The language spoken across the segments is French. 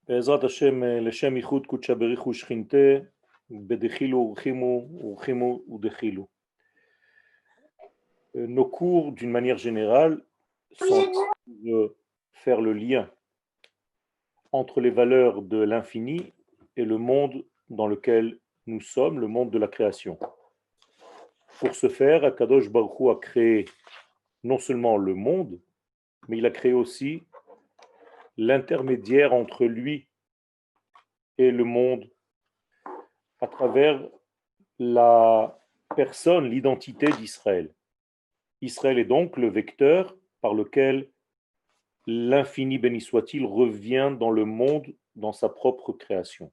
בעזרת השם, לשם ייחוד קודשא בריך ושכינתה, בדחילו ורחימו ורחימו ודחילו. Nos cours, d'une manière générale, sont de faire le lien entre les valeurs de l'infini et le monde dans lequel nous sommes, le monde de la création. Pour ce faire, Akadosh Baruch Hu a créé non seulement le monde, mais il a créé aussi l'intermédiaire entre lui et le monde à travers la personne, l'identité d'Israël. Israël est donc le vecteur par lequel l'infini béni soit-il revient dans le monde, dans sa propre création.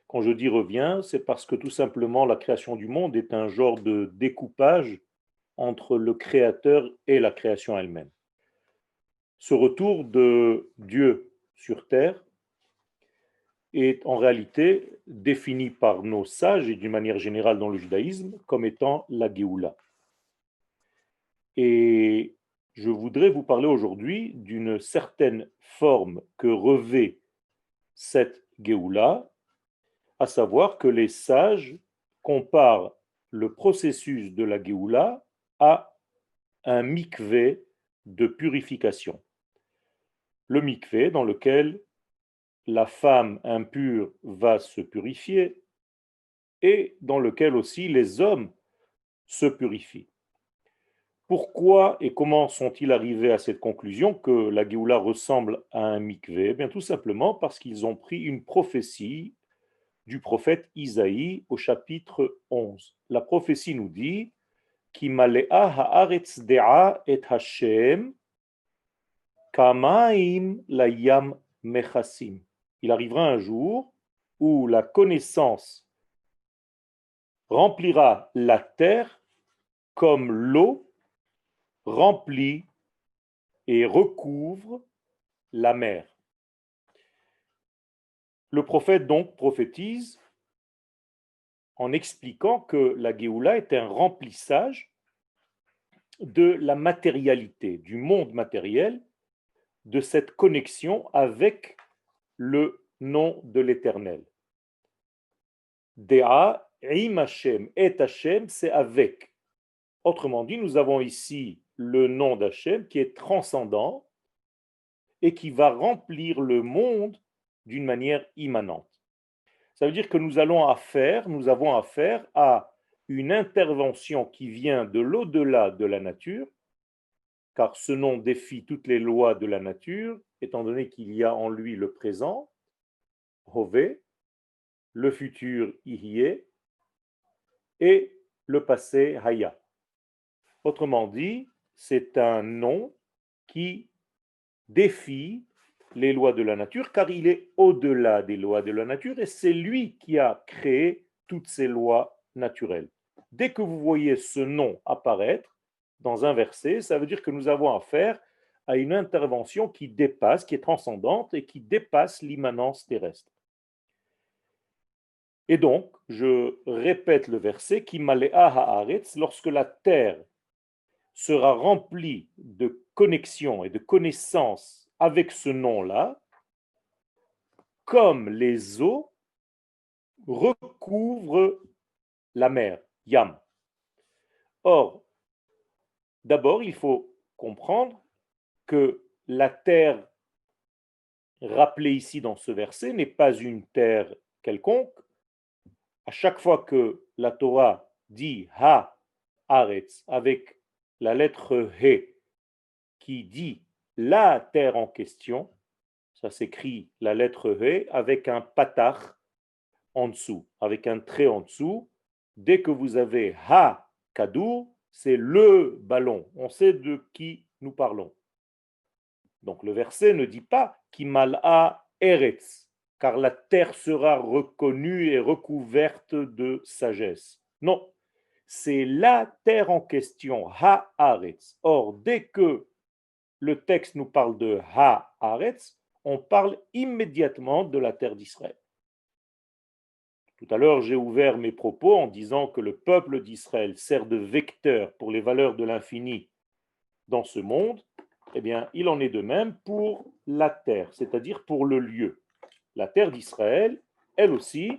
Quand je dis revient, c'est parce que tout simplement la création du monde est un genre de découpage entre le créateur et la création elle-même. Ce retour de Dieu sur terre est en réalité défini par nos sages et d'une manière générale dans le judaïsme comme étant la Géoula. Et je voudrais vous parler aujourd'hui d'une certaine forme que revêt cette Géoula, à savoir que les sages comparent le processus de la Géoula à un mikvé de purification. Le mikvé dans lequel la femme impure va se purifier et dans lequel aussi les hommes se purifient. Pourquoi et comment sont-ils arrivés à cette conclusion que la Géoula ressemble à un mikvé? Eh bien, tout simplement parce qu'ils ont pris une prophétie du prophète Isaïe au chapitre 11. La prophétie nous dit Ki malea haaretz dea et Hashem kamaim layam mechasim. Il arrivera un jour où la connaissance remplira la terre comme l'eau remplit et recouvre la mer. Le prophète donc prophétise en expliquant que la Géoula est un remplissage de la matérialité, du monde matériel, de cette connexion avec le nom de l'Éternel. Dea, im Hashem, et Hashem, c'est avec. Autrement dit, nous avons ici le nom d'Hachem qui est transcendant et qui va remplir le monde d'une manière immanente. Ça veut dire que nous avons affaire à une intervention qui vient de l'au-delà de la nature, car ce nom défie toutes les lois de la nature, étant donné qu'il y a en lui le présent, Hové, le futur, Ihyé, et le passé, Haya. Autrement dit, c'est un nom qui défie les lois de la nature, car il est au-delà des lois de la nature, et c'est lui qui a créé toutes ces lois naturelles. Dès que vous voyez ce nom apparaître dans un verset, ça veut dire que nous avons affaire à une intervention qui dépasse, qui est transcendante et qui dépasse l'immanence terrestre. Et donc, je répète le verset, qui malea haaretz, lorsque la terre sera remplie de connexion et de connaissance avec ce nom-là, comme les eaux recouvrent la mer, Yam. Or, d'abord, il faut comprendre que la terre rappelée ici dans ce verset n'est pas une terre quelconque. À chaque fois que la Torah dit Ha Aretz avec la lettre He qui dit la terre en question, ça s'écrit la lettre He avec un patach en dessous, avec un trait en dessous. Dès que vous avez Ha Kadour, c'est le ballon. On sait de qui nous parlons. Donc le verset ne dit pas Kimal'a Eretz, car la terre sera reconnue et recouverte de sagesse. Non, c'est la terre en question, Ha-Aretz. Or, dès que le texte nous parle de Ha-Aretz, on parle immédiatement de la terre d'Israël. Tout à l'heure, j'ai ouvert mes propos en disant que le peuple d'Israël sert de vecteur pour les valeurs de l'infini dans ce monde, eh bien, il en est de même pour la terre, c'est-à-dire pour le lieu. La terre d'Israël, elle aussi,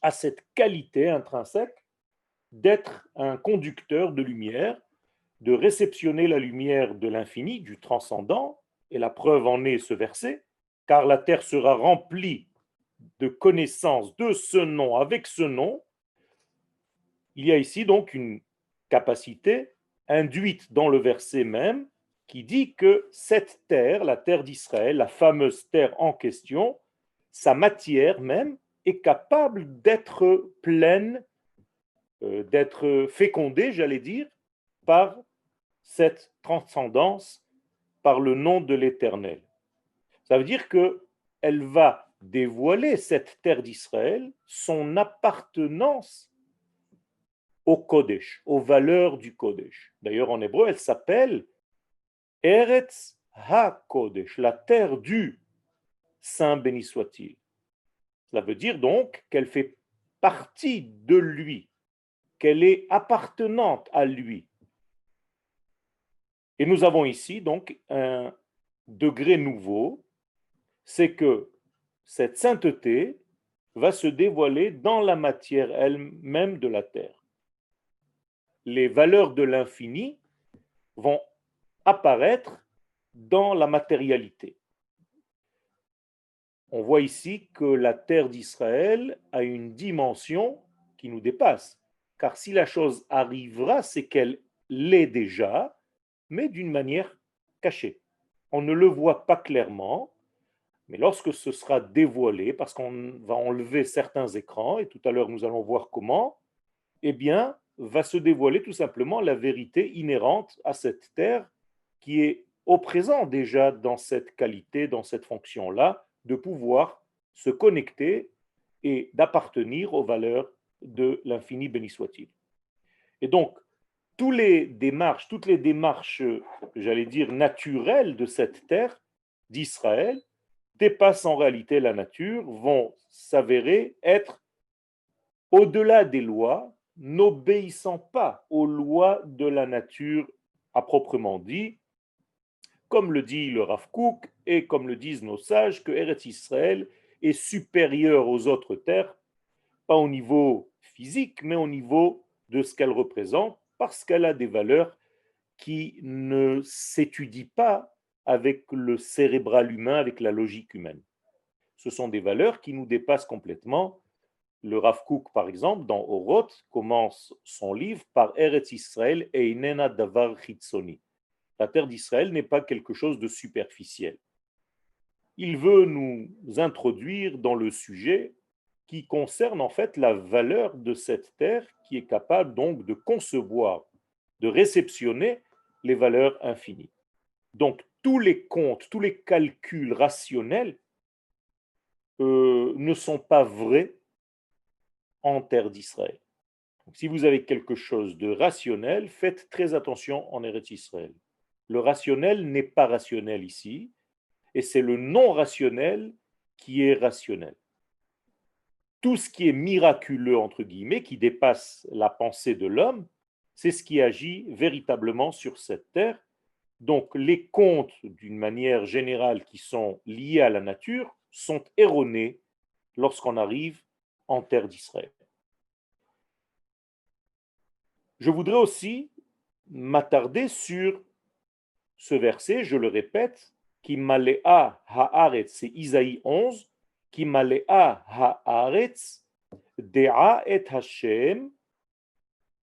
a cette qualité intrinsèque d'être un conducteur de lumière, de réceptionner la lumière de l'infini, du transcendant, et la preuve en est ce verset, car la terre sera remplie de connaissances de ce nom avec ce nom. Il y a ici donc une capacité induite dans le verset même qui dit que cette terre, la terre d'Israël, la fameuse terre en question, sa matière même est capable d'être pleine, d'être fécondée, j'allais dire, par cette transcendance, par le nom de l'Éternel. Ça veut dire que elle va dévoiler cette terre d'Israël, son appartenance au Kodesh, aux valeurs du Kodesh. D'ailleurs, en hébreu, elle s'appelle Eretz HaKodesh, la terre du Saint béni soit-il. Cela veut dire donc qu'elle fait partie de lui, qu'elle est appartenante à lui. Et nous avons ici donc un degré nouveau, c'est que cette sainteté va se dévoiler dans la matière elle-même de la terre. Les valeurs de l'infini vont apparaître dans la matérialité. On voit ici que la terre d'Israël a une dimension qui nous dépasse. Car si la chose arrivera, c'est qu'elle l'est déjà, mais d'une manière cachée. On ne le voit pas clairement, mais lorsque ce sera dévoilé, parce qu'on va enlever certains écrans, et tout à l'heure nous allons voir comment, eh bien, va se dévoiler tout simplement la vérité inhérente à cette terre qui est au présent déjà dans cette qualité, dans cette fonction-là, de pouvoir se connecter et d'appartenir aux valeurs de l'infini béni soit-il. Et donc, toutes les démarches, j'allais dire, naturelles de cette terre d'Israël, dépassent en réalité la nature, vont s'avérer être au-delà des lois, n'obéissant pas aux lois de la nature à proprement dit, comme le dit le Rav Kook et comme le disent nos sages, que Eretz Israël est supérieur aux autres terres, pas au niveau physique, mais au niveau de ce qu'elle représente, parce qu'elle a des valeurs qui ne s'étudient pas avec le cérébral humain, avec la logique humaine. Ce sont des valeurs qui nous dépassent complètement. Le Rav Kook, par exemple, dans Oroth, commence son livre par Eretz Israël einena davar chitzoni. La terre d'Israël n'est pas quelque chose de superficiel. Il veut nous introduire dans le sujet qui concerne en fait la valeur de cette terre qui est capable donc de concevoir, de réceptionner les valeurs infinies. Donc tous les comptes, tous les calculs rationnels ne sont pas vrais en terre d'Israël. Donc, si vous avez quelque chose de rationnel, faites très attention en Eretz Israël. Le rationnel n'est pas rationnel ici, et c'est le non rationnel qui est rationnel. Tout ce qui est miraculeux, entre guillemets, qui dépasse la pensée de l'homme, c'est ce qui agit véritablement sur cette terre. Donc les contes, d'une manière générale, qui sont liés à la nature, sont erronés lorsqu'on arrive en terre d'Israël. Je voudrais aussi m'attarder sur ce verset, je le répète, qui malea haaretz, c'est Isaïe 11, qui malea haaretz, dea et Hashem,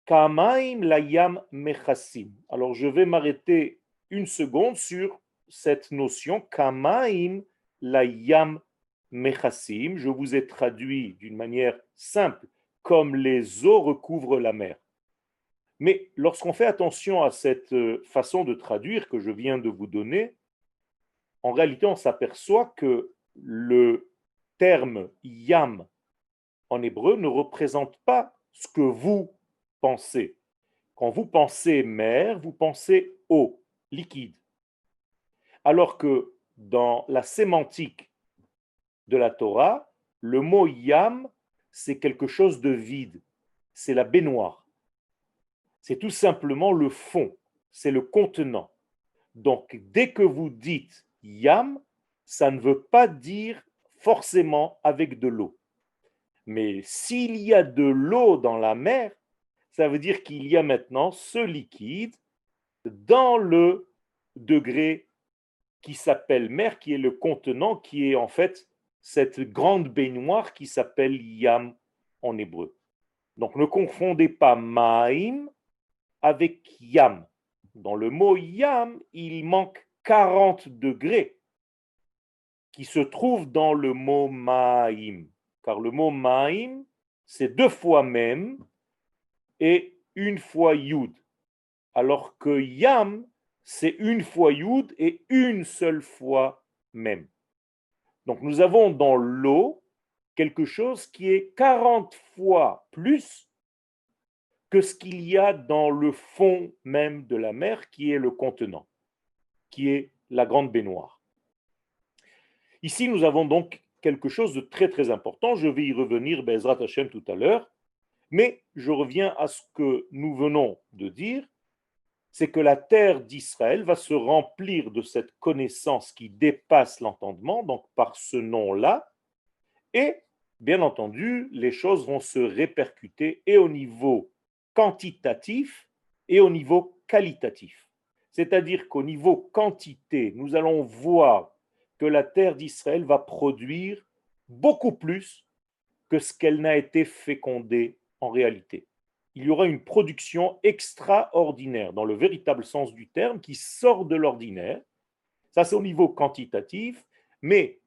kamaim layam mechassim. Alors je vais m'arrêter une seconde sur cette notion, kamaim layam mechassim. Je vous ai traduit d'une manière simple, comme les eaux recouvrent la mer. Mais lorsqu'on fait attention à cette façon de traduire que je viens de vous donner, en réalité, on s'aperçoit que le terme yam en hébreu ne représente pas ce que vous pensez. Quand vous pensez mer, vous pensez eau, liquide. Alors que dans la sémantique de la Torah, le mot yam, c'est quelque chose de vide. C'est la baignoire. C'est tout simplement le fond, c'est le contenant. Donc, dès que vous dites Yam, ça ne veut pas dire forcément avec de l'eau. Mais s'il y a de l'eau dans la mer, ça veut dire qu'il y a maintenant ce liquide dans le degré qui s'appelle mer, qui est le contenant, qui est en fait cette grande baignoire qui s'appelle Yam en hébreu. Donc ne confondez pas Maïm avec Yam. Dans le mot Yam, il manque 40 degrés qui se trouvent dans le mot Maïm. Car le mot Maïm, c'est deux fois même et une fois Yud. Alors que Yam, c'est une fois Yud et une seule fois même. Donc nous avons dans l'eau quelque chose qui est 40 fois plus que ce qu'il y a dans le fond même de la mer, qui est le contenant, qui est la grande baignoire. Ici, nous avons donc quelque chose de très très important. Je vais y revenir, Bezrat Hashem, tout à l'heure. Mais je reviens à ce que nous venons de dire, c'est que la terre d'Israël va se remplir de cette connaissance qui dépasse l'entendement, donc par ce nom-là, et bien entendu, les choses vont se répercuter et au niveau quantitatif et au niveau qualitatif. C'est-à-dire qu'au niveau quantité, nous allons voir que la terre d'Israël va produire beaucoup plus que ce qu'elle n'a été fécondée en réalité. Il y aura une production extraordinaire, dans le véritable sens du terme, qui sort de l'ordinaire. Ça, c'est au niveau quantitatif, mais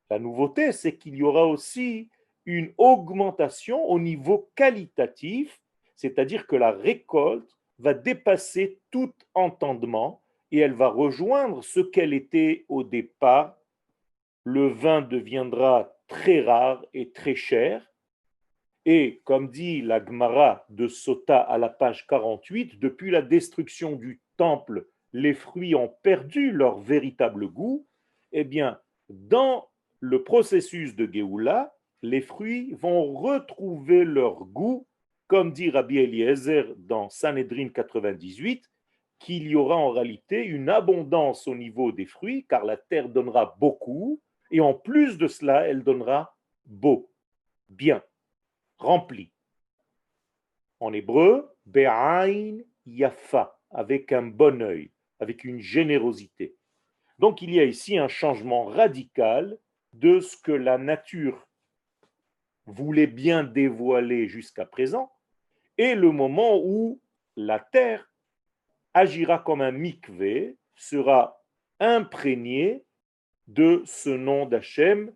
la nouveauté, c'est qu'il y aura aussi une augmentation au niveau qualitatif, c'est-à-dire que la récolte va dépasser tout entendement et elle va rejoindre ce qu'elle était au départ. Le vin deviendra très rare et très cher. Et comme dit la Gemara de Sota à la page 48, depuis la destruction du temple, les fruits ont perdu leur véritable goût. Eh bien, dans le processus de Géoula, les fruits vont retrouver leur goût, comme dit Rabbi Eliezer dans Sanhedrin 98, qu'il y aura en réalité une abondance au niveau des fruits, car la terre donnera beaucoup, et en plus de cela, elle donnera beau, bien, rempli. En hébreu, Be'ain Yafa, avec un bon œil, avec une générosité. Donc il y a ici un changement radical de ce que la nature voulait bien dévoiler jusqu'à présent, et le moment où la terre agira comme un mikvé, sera imprégnée de ce nom d'Hachem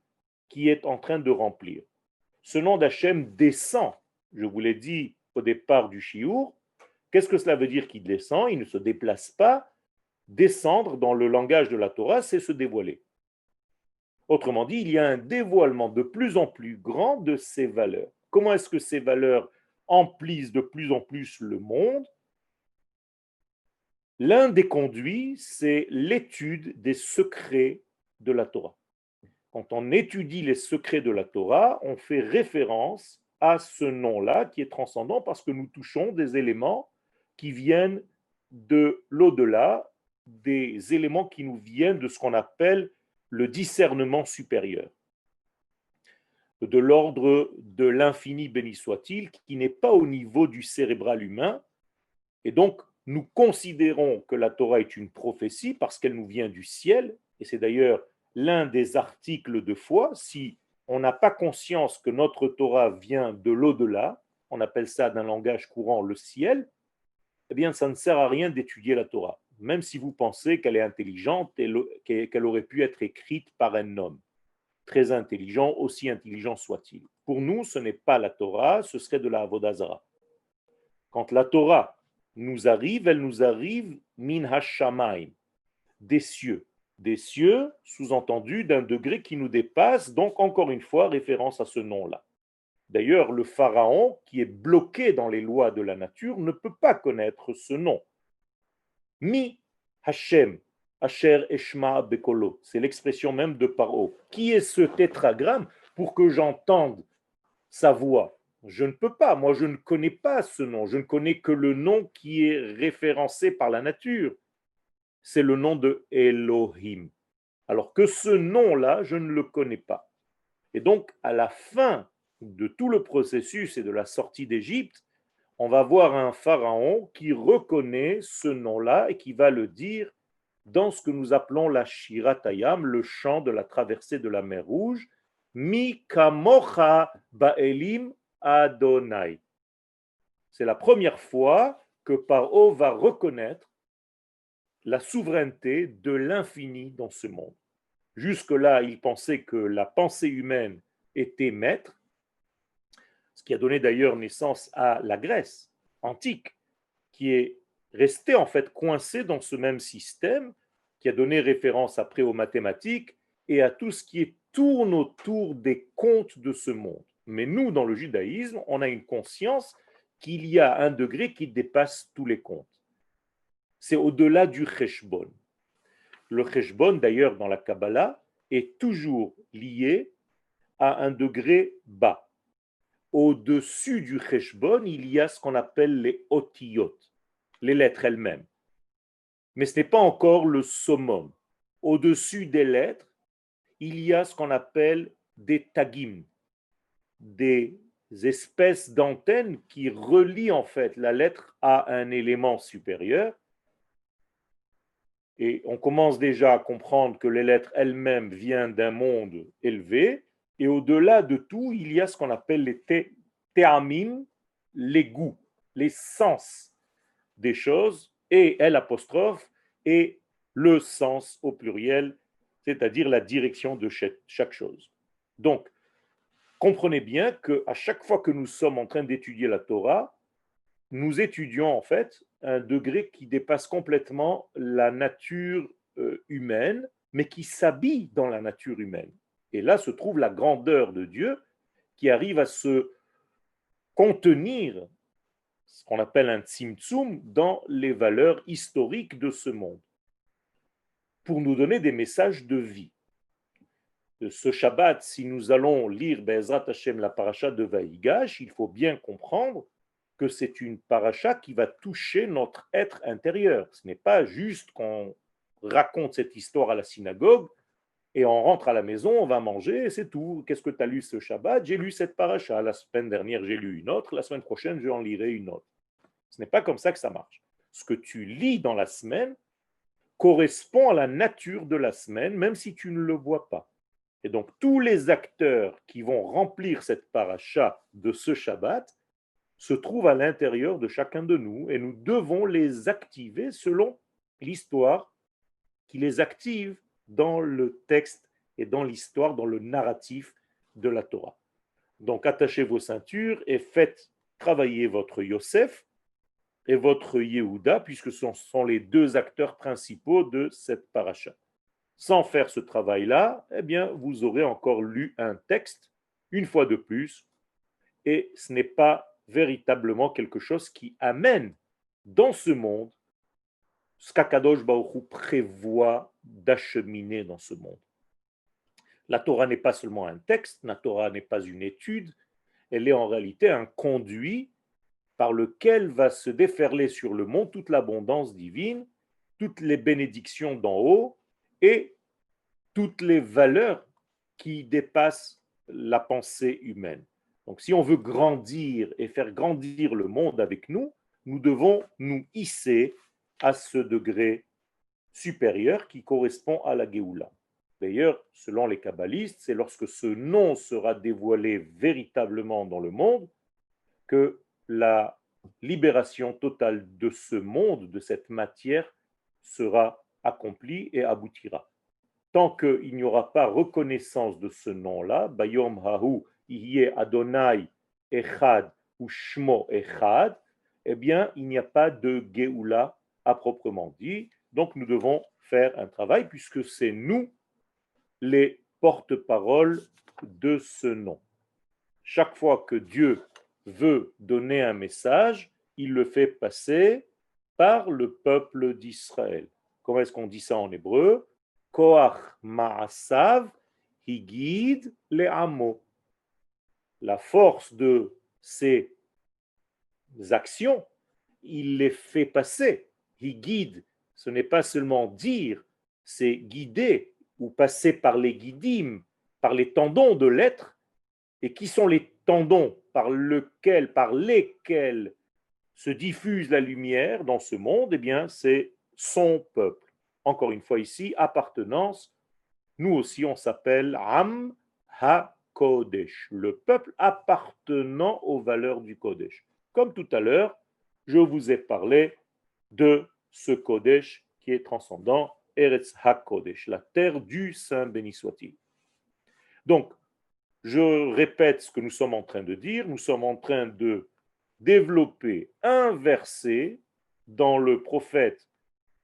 qui est en train de remplir. Ce nom d'Hachem descend, je vous l'ai dit au départ du Chiour. Qu'est-ce que cela veut dire qu'il descend? Il ne se déplace pas. Descendre dans le langage de la Torah, c'est se dévoiler. Autrement dit, il y a un dévoilement de plus en plus grand de ces valeurs. Comment est-ce que ces valeurs emplissent de plus en plus le monde? L'un des conduits, c'est l'étude des secrets de la Torah. Quand on étudie les secrets de la Torah, on fait référence à ce nom-là qui est transcendant parce que nous touchons des éléments qui viennent de l'au-delà, des éléments qui nous viennent de ce qu'on appelle le discernement supérieur, de l'ordre de l'infini béni soit-il, qui n'est pas au niveau du cérébral humain. Et donc, nous considérons que la Torah est une prophétie parce qu'elle nous vient du ciel, et c'est d'ailleurs l'un des articles de foi. Si on n'a pas conscience que notre Torah vient de l'au-delà, on appelle ça d'un langage courant le ciel, eh bien, ça ne sert à rien d'étudier la Torah, même si vous pensez qu'elle est intelligente et qu'elle aurait pu être écrite par un homme très intelligent, aussi intelligent soit-il. Pour nous, ce n'est pas la Torah, ce serait de la Avodah Zarah. Quand la Torah nous arrive, elle nous arrive min hashamayim, des cieux, sous-entendu d'un degré qui nous dépasse, donc encore une fois, référence à ce nom-là. D'ailleurs, le pharaon, qui est bloqué dans les lois de la nature, ne peut pas connaître ce nom. Mi Hashem, Asher Eshma Bekolo, c'est l'expression même de Paro. Qui est ce tétragramme pour que j'entende sa voix? Je ne peux pas, moi je ne connais pas ce nom, je ne connais que le nom qui est référencé par la nature. c'est le nom de Elohim. Alors que ce nom-là, je ne le connais pas. Et donc, à la fin de tout le processus et de la sortie d'Égypte, on va voir un pharaon qui reconnaît ce nom-là et qui va le dire dans ce que nous appelons la Shiratayam, le chant de la traversée de la mer Rouge, Mi kamocha ba'elim Adonai. C'est la première fois que Paro va reconnaître la souveraineté de l'infini dans ce monde. Jusque-là, il pensait que la pensée humaine était maître, ce qui a donné d'ailleurs naissance à la Grèce antique, qui est restée en fait coincée dans ce même système, qui a donné référence après aux mathématiques et à tout ce qui tourne autour des comptes de ce monde. Mais nous, dans le judaïsme, on a une conscience qu'il y a un degré qui dépasse tous les comptes. C'est au-delà du cheshbon. Le cheshbon, d'ailleurs, dans la Kabbalah, est toujours lié à un degré bas. Au-dessus du cheshbon, il y a ce qu'on appelle les otiyot, les lettres elles-mêmes. Mais ce n'est pas encore le summum. Au-dessus des lettres, il y a ce qu'on appelle des tagim, des espèces d'antennes qui relient en fait la lettre à un élément supérieur. Et on commence déjà à comprendre que les lettres elles-mêmes viennent d'un monde élevé. Et au-delà de tout, il y a ce qu'on appelle les théamim, les goûts, les sens des choses, et L apostrophe, et le sens au pluriel, c'est-à-dire la direction de chaque chose. Donc, comprenez bien qu'à chaque fois que nous sommes en train d'étudier la Torah, nous étudions en fait un degré qui dépasse complètement la nature humaine, mais qui s'habille dans la nature humaine. Et là se trouve la grandeur de Dieu qui arrive à se contenir, ce qu'on appelle un tzimtzum, dans les valeurs historiques de ce monde, pour nous donner des messages de vie. Ce Shabbat, si nous allons lire Be'ezrat Hashem, la paracha de Vaïgash, il faut bien comprendre que c'est une paracha qui va toucher notre être intérieur. Ce n'est pas juste qu'on raconte cette histoire à la synagogue et on rentre à la maison, on va manger et c'est tout. Qu'est-ce que tu as lu ce Shabbat? J'ai lu cette paracha. La semaine dernière, j'ai lu une autre. La semaine prochaine, je en lirai une autre. Ce n'est pas comme ça que ça marche. Ce que tu lis dans la semaine correspond à la nature de la semaine, même si tu ne le vois pas. Et donc, tous les acteurs qui vont remplir cette paracha de ce Shabbat se trouvent à l'intérieur de chacun de nous et nous devons les activer selon l'histoire qui les active dans le texte et dans l'histoire, dans le narratif de la Torah. Donc, attachez vos ceintures et faites travailler votre Yosef et votre Yehuda, puisque ce sont les deux acteurs principaux de cette paracha. Sans faire ce travail-là, eh bien, vous aurez encore lu un texte une fois de plus, et ce n'est pas véritablement quelque chose qui amène dans ce monde ce qu'Akadosh Baruch Hu prévoit d'acheminer dans ce monde. La Torah n'est pas seulement un texte, la Torah n'est pas une étude, elle est en réalité un conduit par lequel va se déferler sur le monde toute l'abondance divine, toutes les bénédictions d'en haut et toutes les valeurs qui dépassent la pensée humaine. Donc si on veut grandir et faire grandir le monde avec nous, nous devons nous hisser à ce degré supérieur qui correspond à la Géoula. D'ailleurs, selon les kabbalistes, c'est lorsque ce nom sera dévoilé véritablement dans le monde que la libération totale de ce monde, de cette matière, sera accomplie et aboutira. Tant qu'il n'y aura pas reconnaissance de ce nom-là, Bayom Hahu Iye Adonai Echad ou Shmo Echad, eh bien, il n'y a pas de Géoula à proprement dit. Donc, nous devons faire un travail puisque c'est nous les porte-paroles de ce nom. Chaque fois que Dieu veut donner un message, il le fait passer par le peuple d'Israël. Comment est-ce qu'on dit ça en hébreu? Koach ma'asav higid le'amo. La force de ses actions, il les fait passer. Higid, Ce n'est pas seulement dire, c'est guider ou passer par les guidim, par les tendons de l'être. Et qui sont les tendons par lesquels se diffuse la lumière dans ce monde? Eh bien, c'est son peuple. Encore une fois ici, appartenance. Nous aussi, on s'appelle Am HaKodesh, le peuple appartenant aux valeurs du Kodesh. Comme tout à l'heure, je vous ai parlé de ce Kodesh qui est transcendant, Eretz HaKodesh, la terre du Saint béni soit-il. Donc, je répète ce que nous sommes en train de dire. Nous sommes en train de développer un verset dans le prophète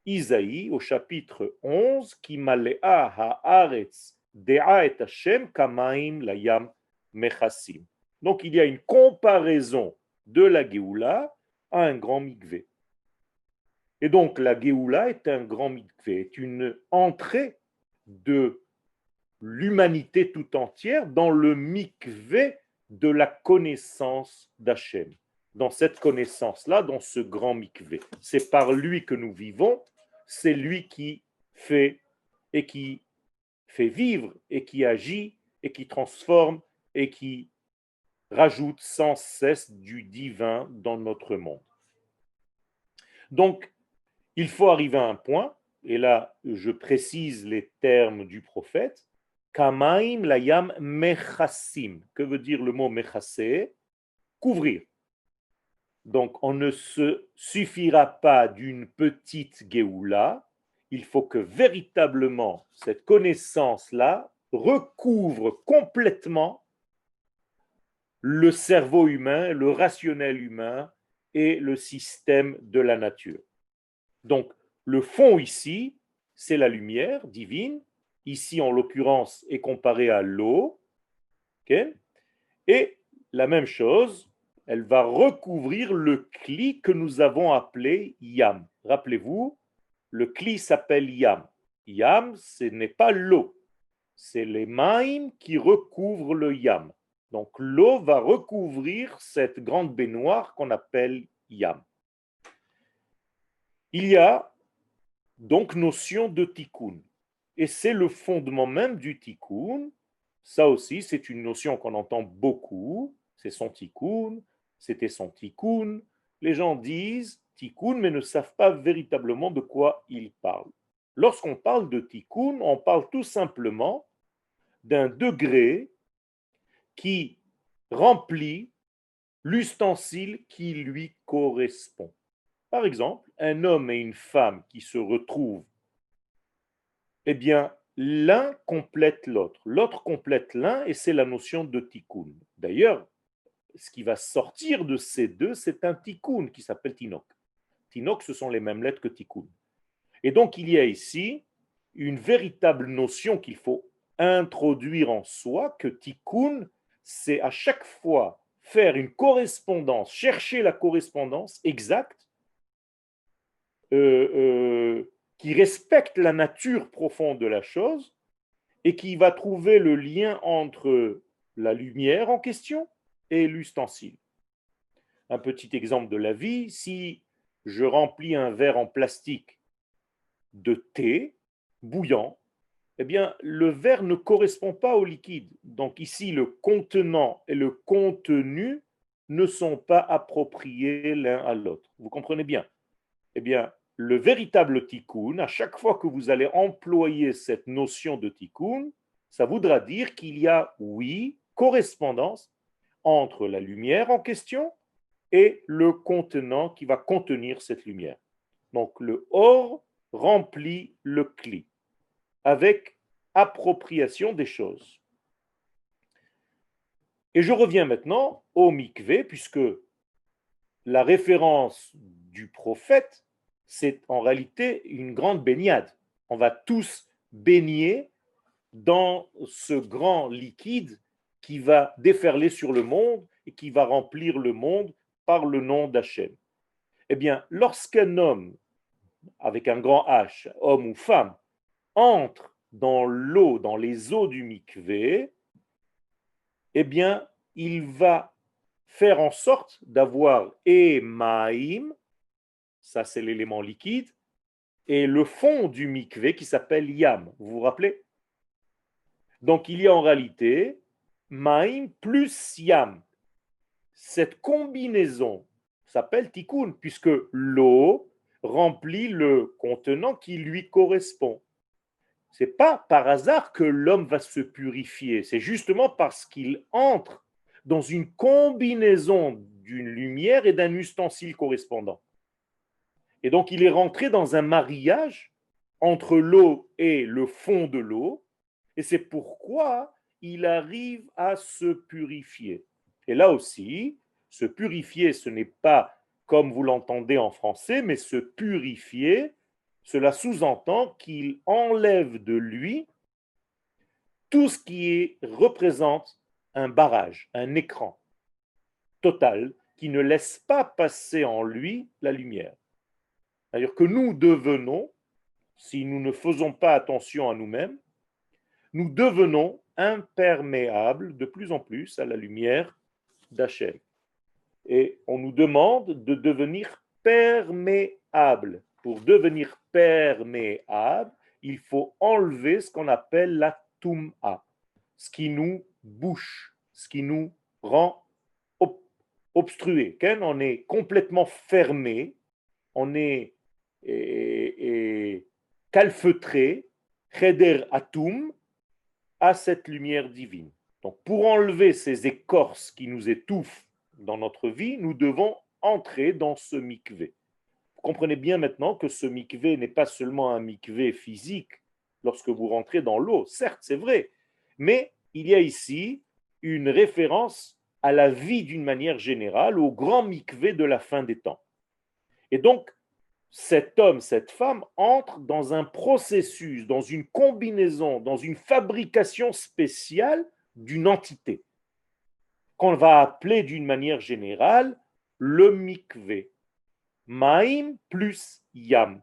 Isaïe au chapitre 11 qui malea haaretz dea et Hashem kamaim layam mechassim. Donc il y a une comparaison de la Géoula à un grand mikvé. Et donc la Géoula est un grand mikvé, est une entrée de l'humanité tout entière dans le mikvé de la connaissance d'Hachem. Dans cette connaissance-là, dans ce grand mikvé. C'est par lui que nous vivons, c'est lui qui fait et qui fait vivre et qui agit et qui transforme et qui rajoute sans cesse du divin dans notre monde. Donc, il faut arriver à un point, et là je précise les termes du prophète, Kamaim layam mechassim. Que veut dire le mot mechassé? Couvrir. Donc on ne se suffira pas d'une petite Géoula, il faut que véritablement cette connaissance-là recouvre complètement le cerveau humain, le rationnel humain et le système de la nature. Donc le fond ici, c'est la lumière divine, ici en l'occurrence est comparé à l'eau, okay? Et la même chose, elle va recouvrir le cli que nous avons appelé Yam. Rappelez-vous, le cli s'appelle Yam. Yam, ce n'est pas l'eau, c'est les maïm qui recouvrent le Yam. Donc l'eau va recouvrir cette grande baignoire qu'on appelle Yam. Il y a donc notion de tikkun. Et c'est le fondement même du tikkun. Ça aussi, c'est une notion qu'on entend beaucoup. C'est son tikkun, c'était son tikkun. Les gens disent tikkun, mais ne savent pas véritablement de quoi ils parlent. Lorsqu'on parle de tikkun, on parle tout simplement d'un degré qui remplit l'ustensile qui lui correspond. Par exemple, un homme et une femme qui se retrouvent, eh bien, l'un complète l'autre. L'autre complète l'un et c'est la notion de tikkun. D'ailleurs, ce qui va sortir de ces deux, c'est un tikkun qui s'appelle tinok. Tinok, ce sont les mêmes lettres que tikkun. Et donc, il y a ici une véritable notion qu'il faut introduire en soi, que tikkun, c'est à chaque fois faire une correspondance, chercher la correspondance exacte qui respecte la nature profonde de la chose et qui va trouver le lien entre la lumière en question et l'ustensile. Un petit exemple de la vie, si je remplis un verre en plastique de thé bouillant, eh bien, le verre ne correspond pas au liquide. Donc ici, le contenant et le contenu ne sont pas appropriés l'un à l'autre. Vous comprenez bien? Eh bien, le véritable tikkun, à chaque fois que vous allez employer cette notion de tikkun, ça voudra dire qu'il y a, oui, correspondance entre la lumière en question et le contenant qui va contenir cette lumière. Donc, le or remplit le cli avec appropriation des choses. Et je reviens maintenant au mikvé, puisque la référence du prophète, c'est en réalité une grande baignade. On va tous baigner dans ce grand liquide qui va déferler sur le monde et qui va remplir le monde par le nom d'Hachem. Eh bien, lorsqu'un homme, avec un grand H, homme ou femme, entre dans l'eau, dans les eaux du mikvé, eh bien, il va faire en sorte d'avoir Emaim, ça c'est l'élément liquide, et le fond du mikvé qui s'appelle Yam. Vous vous rappelez? Donc il y a en réalité Maïm plus Yam. Cette combinaison s'appelle Tikkun, puisque l'eau remplit le contenant qui lui correspond. C'est pas par hasard que l'homme va se purifier, c'est justement parce qu'il entre dans une combinaison d'une lumière et d'un ustensile correspondant. Et donc il est rentré dans un mariage entre l'eau et le fond de l'eau, et c'est pourquoi il arrive à se purifier. Et là aussi, se purifier, ce n'est pas comme vous l'entendez en français, mais se purifier, cela sous-entend qu'il enlève de lui tout ce qui représente un barrage, un écran total qui ne laisse pas passer en lui la lumière. C'est-à-dire que nous devenons, si nous ne faisons pas attention à nous-mêmes, nous devenons imperméables de plus en plus à la lumière d'Hachem. Et on nous demande de devenir perméable. Pour devenir perméable, il faut enlever ce qu'on appelle la toum'a, ce qui nous bouche, ce qui nous rend obstrué. On est complètement fermé, on est calfeutré, cheder atum, à cette lumière divine. Donc, pour enlever ces écorces qui nous étouffent dans notre vie, nous devons entrer dans ce mikvé. Vous comprenez bien maintenant que ce mikvé n'est pas seulement un mikvé physique lorsque vous rentrez dans l'eau, certes, c'est vrai, mais il y a ici une référence à la vie d'une manière générale, au grand mikvé de la fin des temps. Et donc, cet homme, cette femme entre dans un processus, dans une combinaison, dans une fabrication spéciale d'une entité, qu'on va appeler d'une manière générale le mikvé. Maïm plus yam.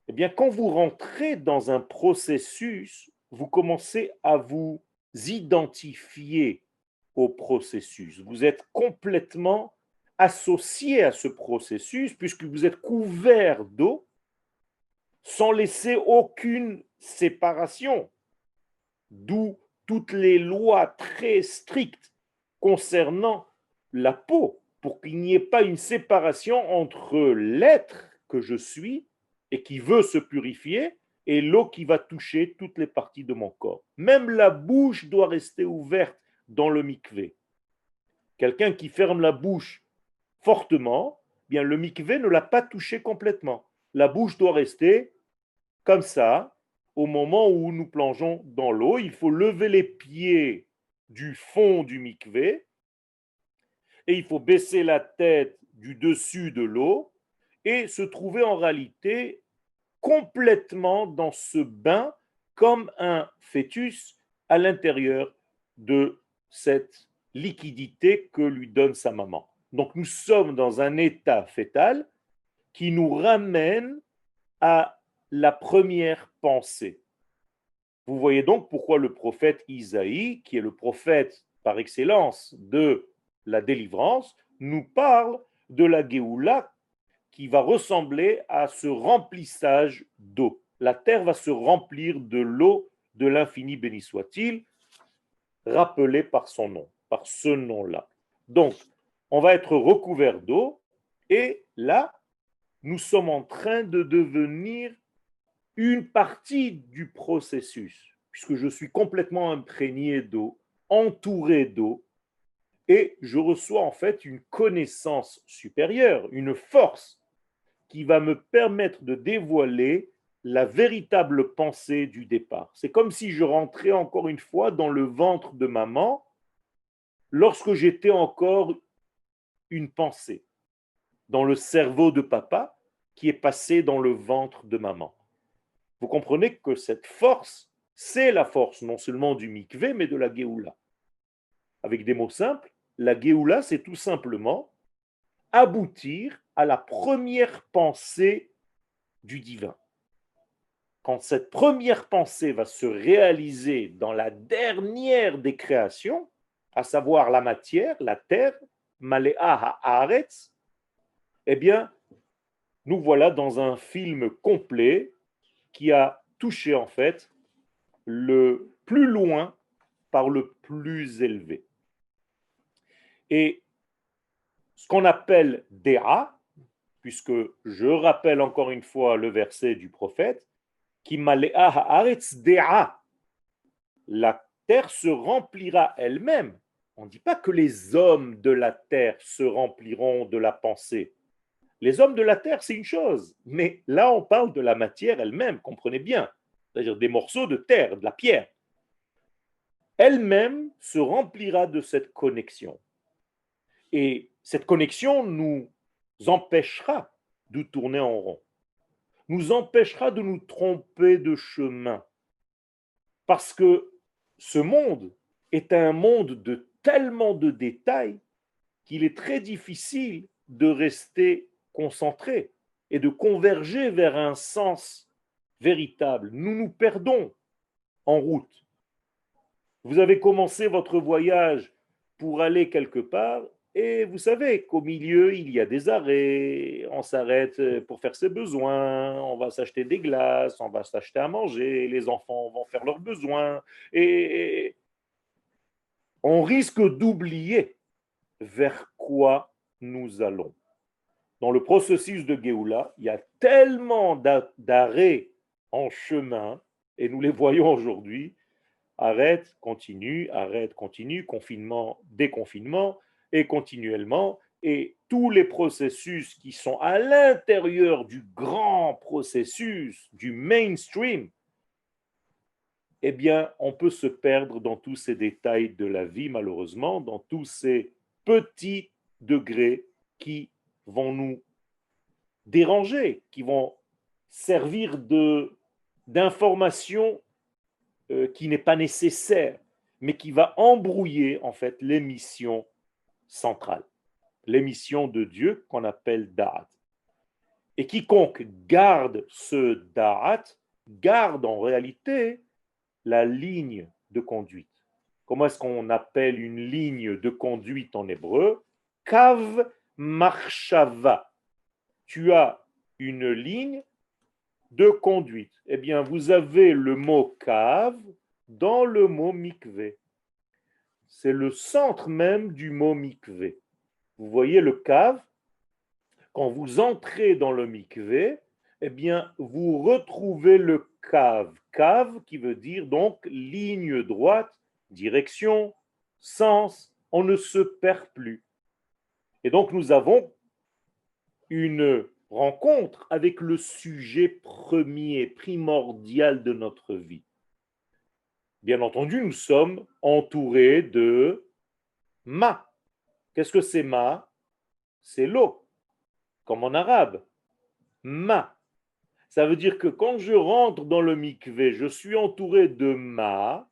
Eh bien, quand vous rentrez dans un processus, vous commencez à vous identifier au processus. Vous êtes complètement associé à ce processus puisque vous êtes couvert d'eau sans laisser aucune séparation. D'où toutes les lois très strictes concernant la peau pour qu'il n'y ait pas une séparation entre l'être que je suis et qui veut se purifier et l'eau qui va toucher toutes les parties de mon corps. Même la bouche doit rester ouverte dans le mikvé. Quelqu'un qui ferme la bouche fortement, bien le mikvé ne l'a pas touché complètement. La bouche doit rester comme ça. Au moment où nous plongeons dans l'eau, il faut lever les pieds du fond du mikvé et il faut baisser la tête du dessus de l'eau et se trouver en réalité complètement dans ce bain comme un fœtus à l'intérieur de cette liquidité que lui donne sa maman. Donc nous sommes dans un état fœtal qui nous ramène à la première pensée. Vous voyez donc pourquoi le prophète Isaïe, qui est le prophète par excellence de la délivrance, nous parle de la Géoula qui va ressembler à ce remplissage d'eau. La terre va se remplir de l'eau de l'infini, béni soit-il, rappelé par son nom, par ce nom-là. Donc, on va être recouvert d'eau et là, nous sommes en train de devenir une partie du processus, puisque je suis complètement imprégné d'eau, entouré d'eau, et je reçois en fait une connaissance supérieure, une force qui va me permettre de dévoiler la véritable pensée du départ. C'est comme si je rentrais encore une fois dans le ventre de maman lorsque j'étais encore une pensée, dans le cerveau de papa qui est passé dans le ventre de maman. Vous comprenez que cette force, c'est la force non seulement du mikvé, mais de la Géoula. Avec des mots simples, la Géoula, c'est tout simplement aboutir à la première pensée du divin. Quand cette première pensée va se réaliser dans la dernière des créations, à savoir la matière, la terre, Maléa Haaretz, eh bien, nous voilà dans un film complet qui a touché en fait le plus loin par le plus élevé. Et ce qu'on appelle Déa, puisque je rappelle encore une fois le verset du prophète, qui malea haaretz Déa, la terre se remplira elle-même. On ne dit pas que les hommes de la terre se rempliront de la pensée. Les hommes de la terre, c'est une chose, mais là, on parle de la matière elle-même, comprenez bien, c'est-à-dire des morceaux de terre, de la pierre. Elle-même se remplira de cette connexion. Et cette connexion nous empêchera de tourner en rond, nous empêchera de nous tromper de chemin, parce que ce monde est un monde de tellement de détails qu'il est très difficile de rester concentré et de converger vers un sens véritable. Nous nous perdons en route. Vous avez commencé votre voyage pour aller quelque part et vous savez qu'au milieu, il y a des arrêts, on s'arrête pour faire ses besoins, on va s'acheter des glaces, on va s'acheter à manger, les enfants vont faire leurs besoins et on risque d'oublier vers quoi nous allons. Dans le processus de Géoula, il y a tellement d'arrêts en chemin, et nous les voyons aujourd'hui, arrête, continue, confinement, déconfinement, et continuellement, et tous les processus qui sont à l'intérieur du grand processus, du mainstream, eh bien, on peut se perdre dans tous ces détails de la vie, malheureusement, dans tous ces petits degrés qui vont nous déranger, qui vont servir d'information qui n'est pas nécessaire, mais qui va embrouiller en fait l'émission centrale, l'émission de Dieu qu'on appelle Da'at. Et quiconque garde ce Da'at garde en réalité la ligne de conduite. Comment est-ce qu'on appelle une ligne de conduite en hébreu? Kav marshava. Tu as une ligne de conduite. Eh bien, vous avez le mot kav dans le mot mikvé. C'est le centre même du mot mikvé. Vous voyez le kav, quand vous entrez dans le mikvé, eh bien, vous retrouvez le kav. Kav qui veut dire donc ligne droite, direction, sens. On ne se perd plus. Et donc, nous avons une rencontre avec le sujet premier, primordial de notre vie. Bien entendu, nous sommes entourés de ma. Qu'est-ce que c'est ma? C'est l'eau, comme en arabe. Ma. Ça veut dire que quand je rentre dans le mikvé, je suis entouré de ma,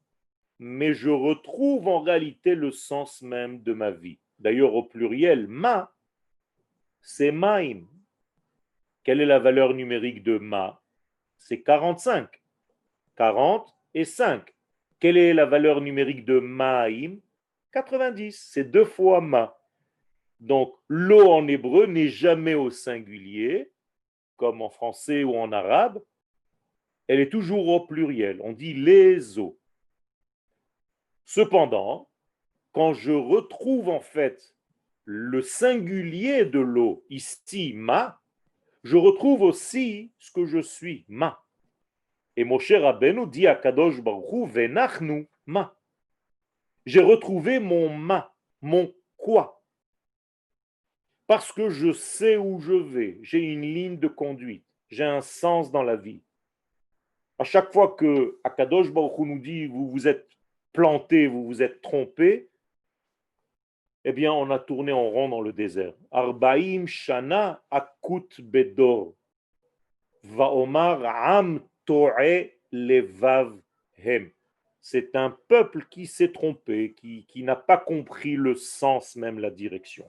mais je retrouve en réalité le sens même de ma vie. D'ailleurs, au pluriel, ma, c'est maïm. Quelle est la valeur numérique de ma? C'est 45. 40 et 5. Quelle est la valeur numérique de maïm? 90. C'est deux fois ma. Donc, l'eau en hébreu n'est jamais au singulier, comme en français ou en arabe. Elle est toujours au pluriel. On dit les eaux. Cependant, quand je retrouve en fait le singulier de l'eau, ici ma, je retrouve aussi ce que je suis, ma. Et Moshe Rabbeinu dit à Kadosh Baruch Hu, Venachnu ma. J'ai retrouvé mon ma, mon quoi. Parce que je sais où je vais, j'ai une ligne de conduite, j'ai un sens dans la vie. À chaque fois que Akadosh Baruch Hu nous dit vous vous êtes planté, vous vous êtes trompé, eh bien on a tourné en rond dans le désert. Arbaim shana akut bedor. Vaomar am to'e levav hem. C'est un peuple qui s'est trompé, qui n'a pas compris le sens, même la direction.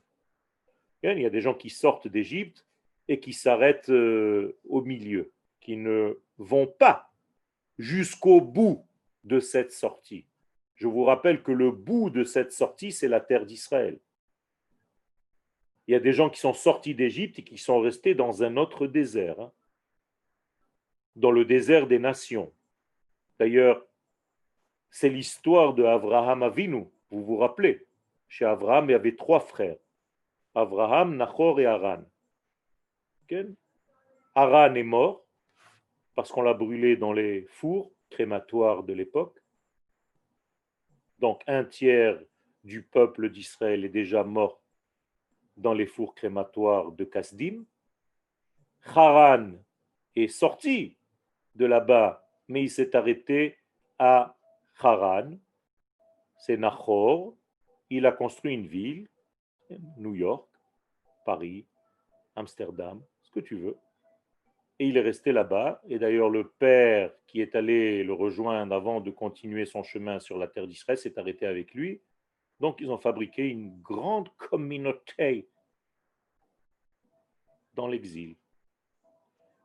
Il y a des gens qui sortent d'Égypte et qui s'arrêtent au milieu, qui ne vont pas jusqu'au bout de cette sortie. Je vous rappelle que le bout de cette sortie, c'est la terre d'Israël. Il y a des gens qui sont sortis d'Égypte et qui sont restés dans un autre désert, hein, dans le désert des nations. D'ailleurs, c'est l'histoire de Avraham Avinu. Vous vous rappelez, chez Avraham, il y avait trois frères. Avraham, Nachor et Haran. Okay? Haran est mort parce qu'on l'a brûlé dans les fours crématoires de l'époque. Donc un tiers du peuple d'Israël est déjà mort dans les fours crématoires de Kasdim. Haran est sorti de là-bas, mais il s'est arrêté à Haran. C'est Nachor. Il a construit une ville, New York, Paris, Amsterdam, ce que tu veux. Et il est resté là-bas. Et d'ailleurs, le père qui est allé le rejoindre avant de continuer son chemin sur la terre d'Israël s'est arrêté avec lui. Donc, ils ont fabriqué une grande communauté dans l'exil.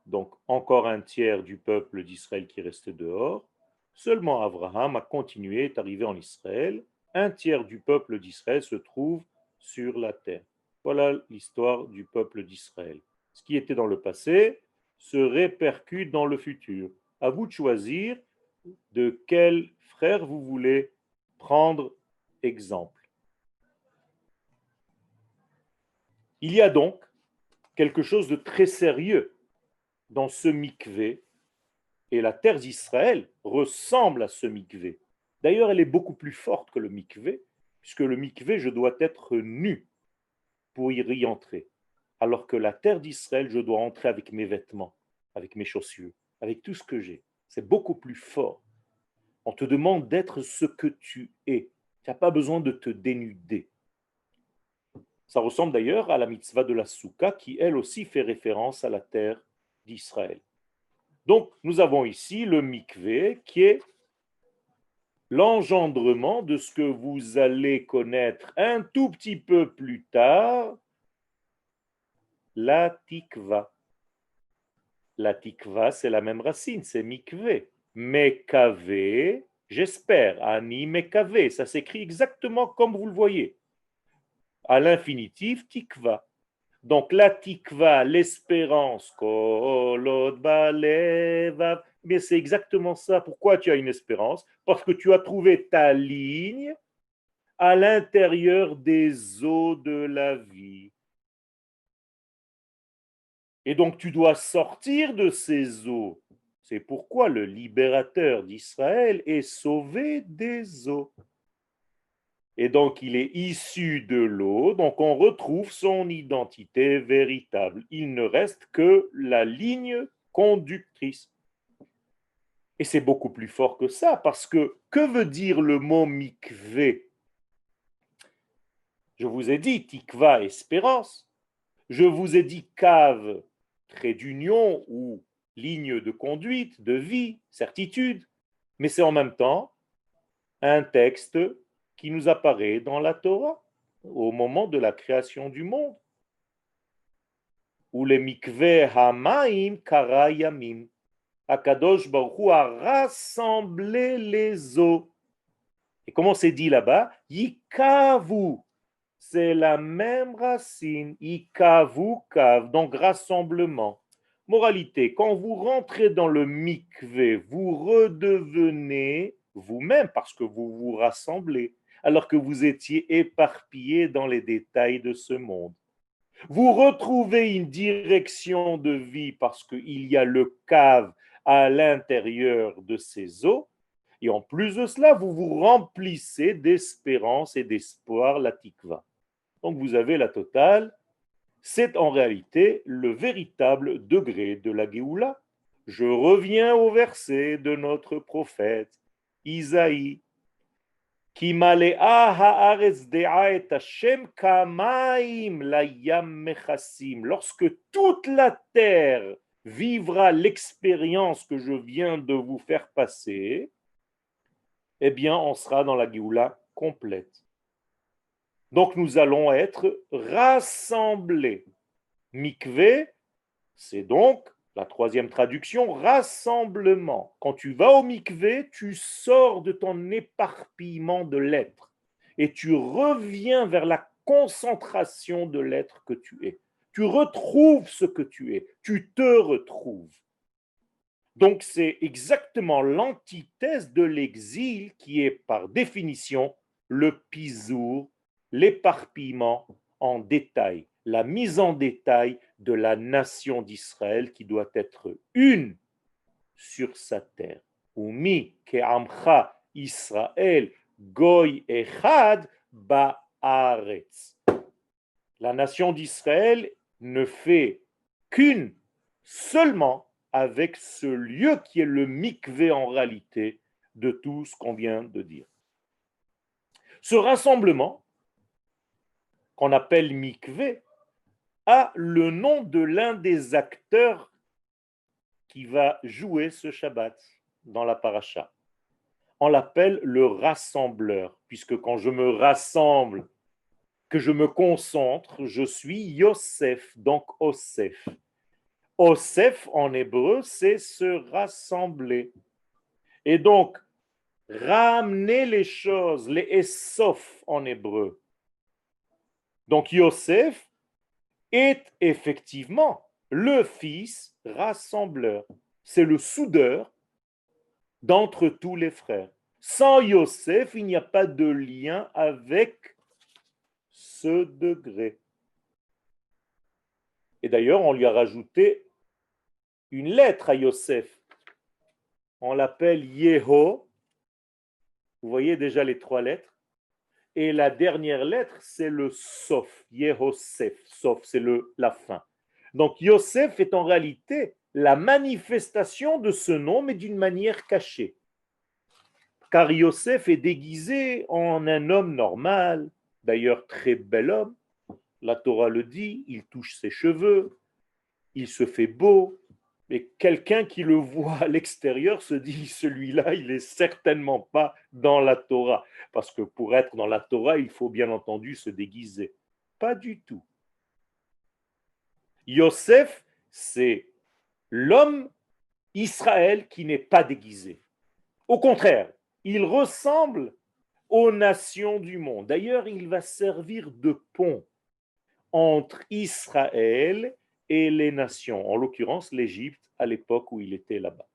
Donc, encore un tiers du peuple d'Israël qui restait dehors. Seulement Abraham a continué, est arrivé en Israël. Un tiers du peuple d'Israël se trouve sur la terre. Voilà l'histoire du peuple d'Israël. Ce qui était dans le passé se répercute dans le futur. À vous de choisir de quel frère vous voulez prendre exemple. Il y a donc quelque chose de très sérieux dans ce mikvé, et la terre d'Israël ressemble à ce mikvé. D'ailleurs, elle est beaucoup plus forte que le mikvé, puisque le mikvé, je dois être nu pour y entrer. Alors que la terre d'Israël, je dois entrer avec mes vêtements, avec mes chaussures, avec tout ce que j'ai. C'est beaucoup plus fort. On te demande d'être ce que tu es. Tu n'as pas besoin de te dénuder. Ça ressemble d'ailleurs à la mitzvah de la Souka, qui elle aussi fait référence à la terre d'Israël. Donc, nous avons ici le mikvé, qui est l'engendrement de ce que vous allez connaître un tout petit peu plus tard, la tikva. La tikva, c'est la même racine, c'est mikvé. Mekavé, j'espère. Ani mekavé, ça s'écrit exactement comme vous le voyez. À l'infinitif, tikva. Donc la tikva, l'espérance, kolot balevav, mais c'est exactement ça. Pourquoi tu as une espérance? Parce que tu as trouvé ta ligne à l'intérieur des eaux de la vie. Et donc tu dois sortir de ces eaux. C'est pourquoi le libérateur d'Israël est sauvé des eaux. Et donc il est issu de l'eau, donc on retrouve son identité véritable. Il ne reste que la ligne conductrice. Et c'est beaucoup plus fort que ça, parce que veut dire le mot mikvé? Je vous ai dit tikva, espérance. Je vous ai dit cave, trait d'union ou ligne de conduite, de vie, certitude. Mais c'est en même temps un texte qui nous apparaît dans la Torah au moment de la création du monde. Où les mikveh hamaim karayamim. Akadosh Baruch Hu a rassemblé les eaux. Et comment c'est dit là-bas? Yikavu. C'est la même racine. Yikavu kav. Donc rassemblement. Moralité, quand vous rentrez dans le mikvé, vous redevenez vous-même parce que vous vous rassemblez, alors que vous étiez éparpillés dans les détails de ce monde. Vous retrouvez une direction de vie parce qu'il y a le cave à l'intérieur de ces eaux. Et en plus de cela, vous vous remplissez d'espérance et d'espoir, la tikva. Donc vous avez la totale. C'est en réalité le véritable degré de la Géoula. Je reviens au verset de notre prophète Isaïe. Ki malea haaretz dea et Hashem kamaim la yam mechassim. Lorsque toute la terre vivra l'expérience que je viens de vous faire passer, eh bien, on sera dans la Géoula complète. Donc, nous allons être rassemblés. Mikvé, c'est donc la troisième traduction, rassemblement. Quand tu vas au mikvé, tu sors de ton éparpillement de l'être et tu reviens vers la concentration de l'être que tu es. Tu retrouves ce que tu es, tu te retrouves. Donc c'est exactement l'antithèse de l'exil qui est par définition le pisour, l'éparpillement en détail, la mise en détail de la nation d'Israël qui doit être une sur sa terre. Umi ke'amcha Israël goy echad ba'aretz. La nation d'Israël ne fait qu'une seulement avec ce lieu qui est le mikvé en réalité de tout ce qu'on vient de dire. Ce rassemblement, qu'on appelle mikvé, a le nom de l'un des acteurs qui va jouer ce Shabbat dans la paracha. On l'appelle le rassembleur, puisque quand je me rassemble, que je me concentre, je suis Yosef, donc Osef. Osef en hébreu, c'est se rassembler. Et donc, ramener les choses, les Esof en hébreu. Donc, Yosef est effectivement le fils rassembleur. C'est le soudeur d'entre tous les frères. Sans Yosef, il n'y a pas de lien avec ce degré. Et d'ailleurs, on lui a rajouté une lettre à Yosef. On l'appelle Yeho. Vous voyez déjà les trois lettres. Et la dernière lettre, c'est le Sof. Yehosef. Sof, c'est la fin. Donc Yosef est en réalité la manifestation de ce nom, mais d'une manière cachée. Car Yosef est déguisé en un homme normal, d'ailleurs très bel homme. La Torah le dit, il touche ses cheveux, il se fait beau, mais quelqu'un qui le voit à l'extérieur se dit, celui-là, il n'est certainement pas dans la Torah. Parce que pour être dans la Torah, il faut bien entendu se déguiser. Pas du tout. Yosef, c'est l'homme Israël qui n'est pas déguisé. Au contraire, il ressemble aux nations du monde. D'ailleurs, il va servir de pont entre Israël et les nations, en l'occurrence l'Égypte à l'époque où il était là-bas.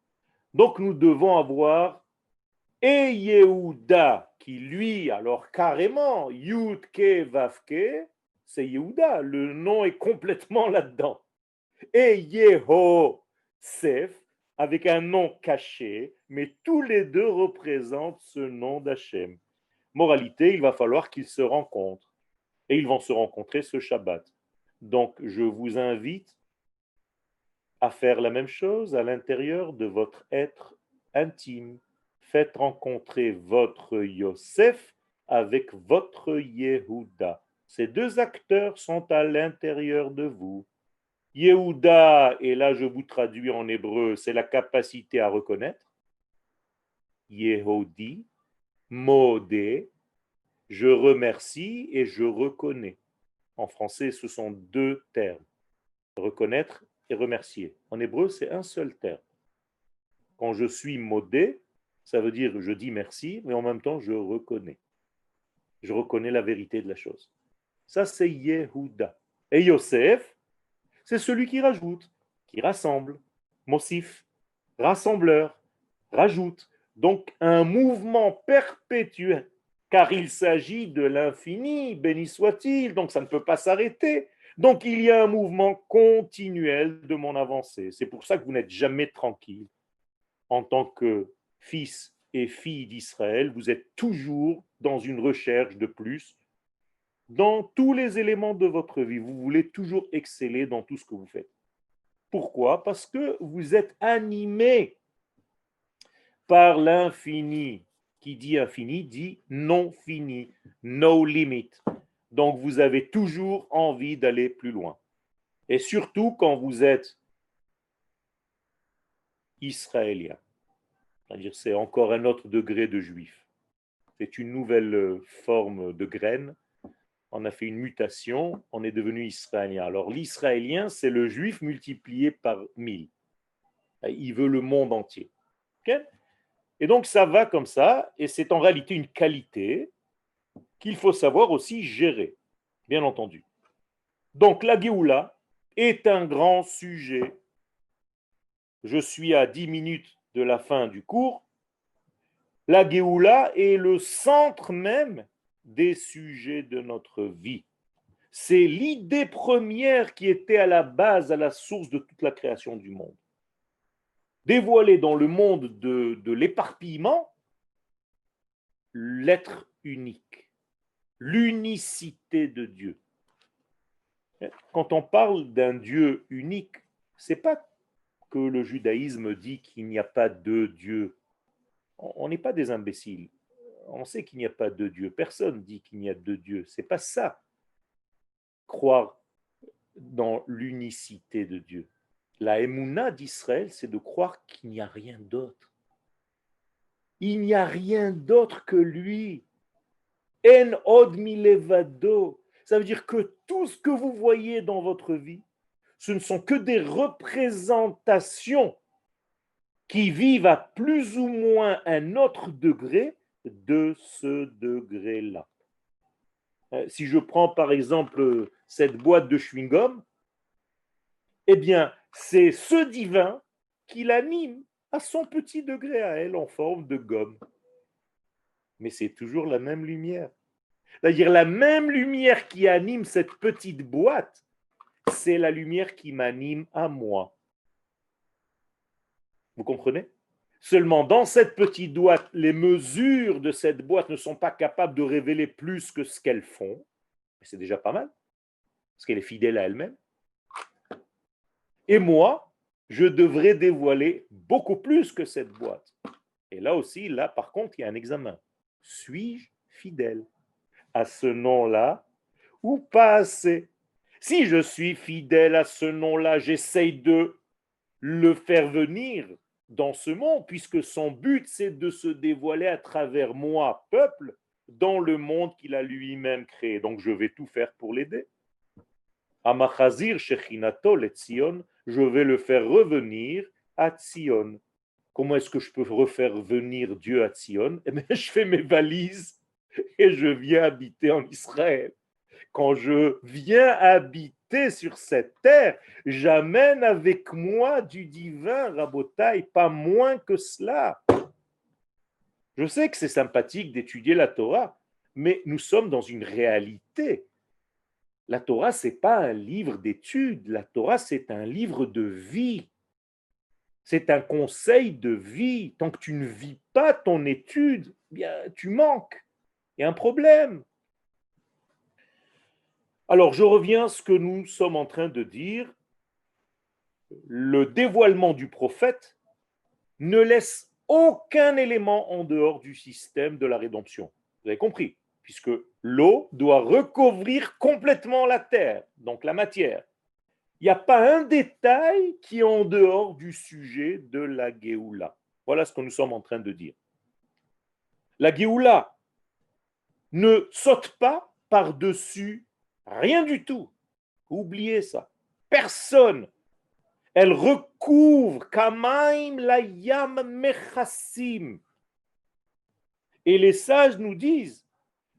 Donc nous devons avoir et Yehuda qui lui, alors carrément, Yudke Vavke, c'est Yehuda, le nom est complètement là-dedans. Et Yehosef, avec un nom caché, mais tous les deux représentent ce nom d'Hachem. Moralité, il va falloir qu'ils se rencontrent. Et ils vont se rencontrer ce Shabbat. Donc, je vous invite à faire la même chose à l'intérieur de votre être intime. Faites rencontrer votre Yosef avec votre Yehuda. Ces deux acteurs sont à l'intérieur de vous. Yehuda, et là je vous traduis en hébreu, c'est la capacité à reconnaître. Yehudi, Modé, je remercie et je reconnais. En français, ce sont deux termes, reconnaître et remercier. En hébreu, c'est un seul terme. Quand je suis modé, ça veut dire je dis merci, mais en même temps, je reconnais. Je reconnais la vérité de la chose. Ça, c'est Yehuda. Et Yosef, c'est celui qui rajoute, qui rassemble. Mossif, rassembleur, rajoute. Donc, un mouvement perpétuel, car il s'agit de l'infini, béni soit-il, donc ça ne peut pas s'arrêter. Donc, il y a un mouvement continuel de mon avancée. C'est pour ça que vous n'êtes jamais tranquille. En tant que fils et fille d'Israël, vous êtes toujours dans une recherche de plus dans tous les éléments de votre vie. Vous voulez toujours exceller dans tout ce que vous faites. Pourquoi? Parce que vous êtes animé par l'infini. Qui dit infini dit non fini, no limit. Donc vous avez toujours envie d'aller plus loin. Et surtout quand vous êtes israélien. C'est-à-dire c'est encore un autre degré de juif. C'est une nouvelle forme de graine. On a fait une mutation, on est devenu israélien. Alors l'israélien, c'est le juif multiplié par 1000. Il veut le monde entier. Okay? Et donc ça va comme ça, et c'est en réalité une qualité qu'il faut savoir aussi gérer. bien entendu. Donc la Géoula est un grand sujet. Je suis à 10 minutes de la fin du cours. La Géoula est le centre même des sujets de notre vie. C'est l'idée première qui était à la base, à la source de toute la création du monde. Dévoiler dans le monde de l'éparpillement l'être unique, l'unicité de Dieu. Quand on parle d'un Dieu unique, c'est pas que le judaïsme dit qu'il n'y a pas de Dieu. On n'est pas des imbéciles. On sait qu'il n'y a pas de Dieu. Personne dit qu'il n'y a de Dieu. C'est pas ça. Croire dans l'unicité de Dieu. La émouna d'Israël, c'est de croire qu'il n'y a rien d'autre. Il n'y a rien d'autre que lui. En od milevado. Ça veut dire que tout ce que vous voyez dans votre vie, ce ne sont que des représentations qui vivent à plus ou moins un autre degré de ce degré-là. Si je prends par exemple cette boîte de chewing-gum, eh bien, c'est ce divin qui l'anime à son petit degré à elle en forme de gomme. Mais c'est toujours la même lumière. C'est-à-dire la même lumière qui anime cette petite boîte, c'est la lumière qui m'anime à moi. Vous comprenez? Seulement, dans cette petite boîte, les mesures de cette boîte ne sont pas capables de révéler plus que ce qu'elles font. C'est déjà pas mal, parce qu'elle est fidèle à elle-même. Et moi, je devrais dévoiler beaucoup plus que cette boîte. Et là aussi, là, par contre, il y a un examen. Suis-je fidèle à ce nom-là ou pas assez? Si je suis fidèle à ce nom-là, j'essaye de le faire venir dans ce monde, puisque son but, c'est de se dévoiler à travers moi, peuple, dans le monde qu'il a lui-même créé. Donc, je vais tout faire pour l'aider. Amachazir Shechinato le Tzion, je vais le faire revenir à Tzion. Comment est-ce que je peux refaire venir Dieu à Tzion? Eh bien, je fais mes valises et je viens habiter en Israël. Quand je viens habiter sur cette terre, j'amène avec moi du divin, Rabotai, pas moins que cela. Je sais que c'est sympathique d'étudier la Torah, mais nous sommes dans une réalité. La Torah, ce n'est pas un livre d'études, la Torah, c'est un livre de vie. C'est un conseil de vie. Tant que tu ne vis pas ton étude, bien, tu manques. Il y a un problème. Alors, je reviens à ce que nous sommes en train de dire. Le dévoilement du prophète ne laisse aucun élément en dehors du système de la rédemption. Vous avez compris? Puisque l'eau doit recouvrir complètement la terre, donc la matière. Il n'y a pas un détail qui est en dehors du sujet de la Géoula. Voilà ce que nous sommes en train de dire. La Géoula ne saute pas par-dessus rien du tout. Oubliez ça. Personne. Elle recouvre Kamaim Layam Mechassim. Et les sages nous disent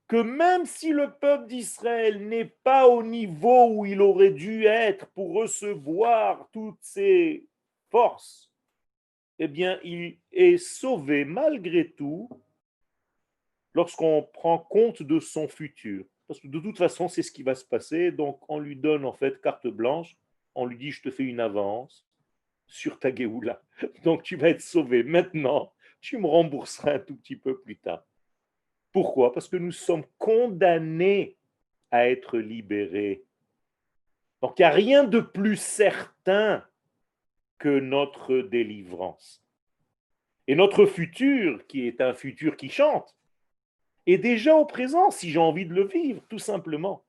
que même si le peuple d'Israël n'est pas au niveau où il aurait dû être pour recevoir toutes ces forces, eh bien, il est sauvé malgré tout lorsqu'on prend compte de son futur. Parce que de toute façon, c'est ce qui va se passer. Donc, on lui donne en fait carte blanche. On lui dit, je te fais une avance sur ta Géoula. Donc, tu vas être sauvé maintenant. Tu me rembourseras un tout petit peu plus tard. Pourquoi? Parce que nous sommes condamnés à être libérés. Donc, il n'y a rien de plus certain que notre délivrance. Et notre futur, qui est un futur qui chante, est déjà au présent si j'ai envie de le vivre, tout simplement.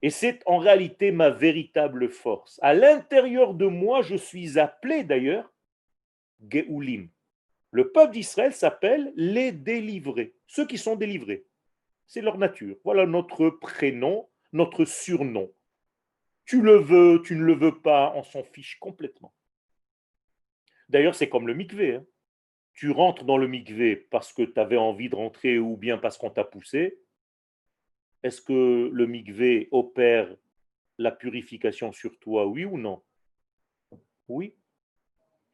Et c'est en réalité ma véritable force. À l'intérieur de moi, je suis appelé d'ailleurs Geoulim. Le peuple d'Israël s'appelle les délivrés, ceux qui sont délivrés. C'est leur nature. Voilà notre prénom, notre surnom. Tu le veux, tu ne le veux pas, on s'en fiche complètement. D'ailleurs, c'est comme le mikvé. Hein. Tu rentres dans le mikvé parce que tu avais envie de rentrer ou bien parce qu'on t'a poussé, Est-ce que le mikvé opère la purification sur toi, oui ou non? Oui,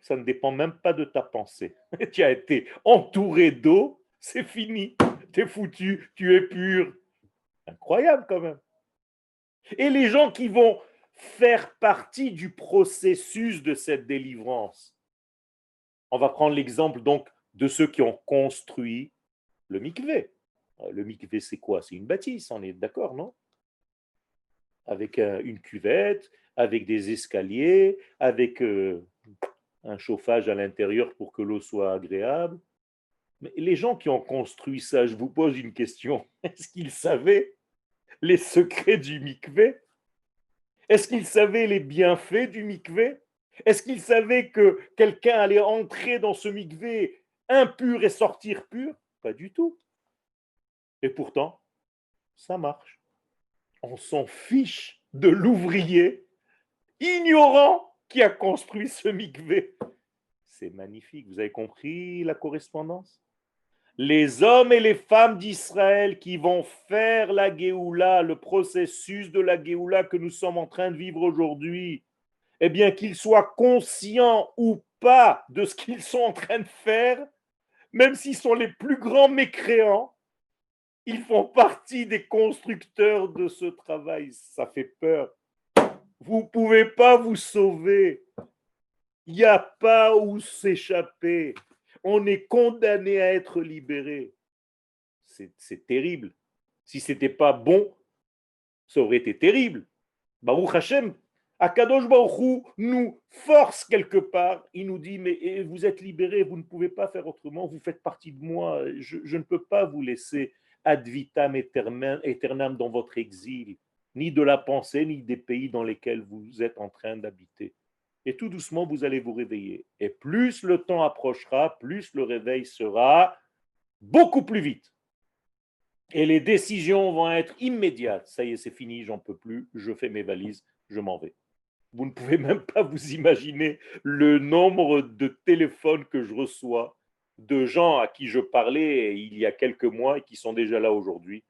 ça ne dépend même pas de ta pensée. Tu as été entouré d'eau, c'est fini. Tu es foutu, tu es pur. Incroyable quand même. Et les gens qui vont faire partie du processus de cette délivrance, on va prendre l'exemple donc de ceux qui ont construit le mikvé. Le mikvé, c'est quoi? C'est une bâtisse, on est d'accord, non? Avec une cuvette, avec des escaliers, avec un chauffage à l'intérieur pour que l'eau soit agréable. Mais les gens qui ont construit ça, je vous pose une question. Est-ce qu'ils savaient les secrets du mikvé? Est-ce qu'ils savaient les bienfaits du mikvé? Est-ce qu'ils savaient que quelqu'un allait entrer dans ce mikvé impur et sortir pur? Pas du tout. Et pourtant, ça marche. On s'en fiche de l'ouvrier ignorant qui a construit ce mikvé. C'est magnifique. Vous avez compris la correspondance? Les hommes et les femmes d'Israël qui vont faire la Géoula, le processus de la Géoula que nous sommes en train de vivre aujourd'hui, eh bien qu'ils soient conscients ou pas de ce qu'ils sont en train de faire, même s'ils sont les plus grands mécréants, ils font partie des constructeurs de ce travail. Ça fait peur. Vous ne pouvez pas vous sauver. Il n'y a pas où s'échapper. On est condamné à être libéré. C'est terrible. Si ce n'était pas bon, ça aurait été terrible. Baruch Hashem, Akadosh Baruch Hu nous force quelque part. Il nous dit, mais vous êtes libérés, vous ne pouvez pas faire autrement, vous faites partie de moi. Je ne peux pas vous laisser ad vitam aeternam dans votre exil, ni de la pensée, ni des pays dans lesquels vous êtes en train d'habiter. Et tout doucement, vous allez vous réveiller. Et plus le temps approchera, plus le réveil sera beaucoup plus vite. Et les décisions vont être immédiates. Ça y est, c'est fini, j'en peux plus, je fais mes valises, je m'en vais. Vous ne pouvez même pas vous imaginer le nombre de téléphones que je reçois de gens à qui je parlais il y a quelques mois et qui sont déjà là aujourd'hui,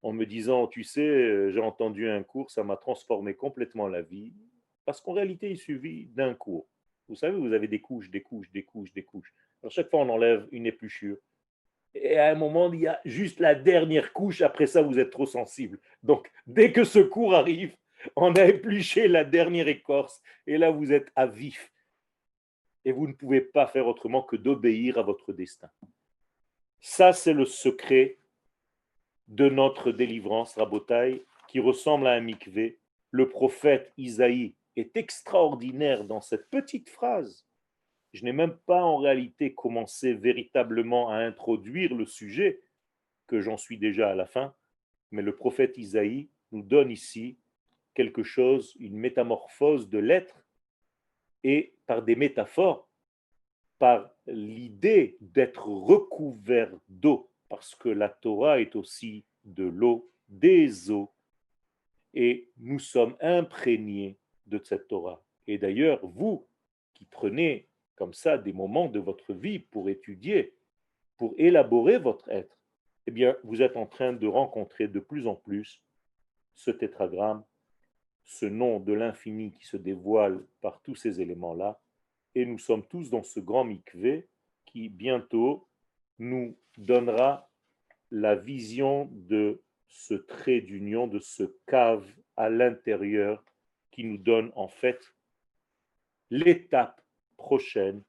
en me disant, tu sais, j'ai entendu un cours, ça m'a transformé complètement la vie, parce qu'en réalité, il suffit d'un cours. Vous savez, vous avez des couches, des couches, des couches, des couches. Alors, chaque fois, on enlève une épluchure. Et à un moment, il y a juste la dernière couche. Après ça, vous êtes trop sensible. Donc, dès que ce cours arrive, on a épluché la dernière écorce. Et là, vous êtes à vif. Et vous ne pouvez pas faire autrement que d'obéir à votre destin. Ça, c'est le secret de notre délivrance, Rabotai, qui ressemble à un mikvé. Le prophète Isaïe est extraordinaire dans cette petite phrase. Je n'ai même pas en réalité commencé véritablement à introduire le sujet, que j'en suis déjà à la fin, mais le prophète Isaïe nous donne ici quelque chose, une métamorphose de l'être, et par des métaphores, par l'idée d'être recouvert d'eau, parce que la Torah est aussi de l'eau, des eaux, et nous sommes imprégnés de cette Torah. Et d'ailleurs, vous qui prenez comme ça des moments de votre vie pour étudier, pour élaborer votre être, eh bien, vous êtes en train de rencontrer de plus en plus ce tétragramme, ce nom de l'infini qui se dévoile par tous ces éléments-là, et nous sommes tous dans ce grand mikvé qui bientôt nous donnera la vision de ce trait d'union, de ce cave à l'intérieur qui nous donne en fait l'étape prochaine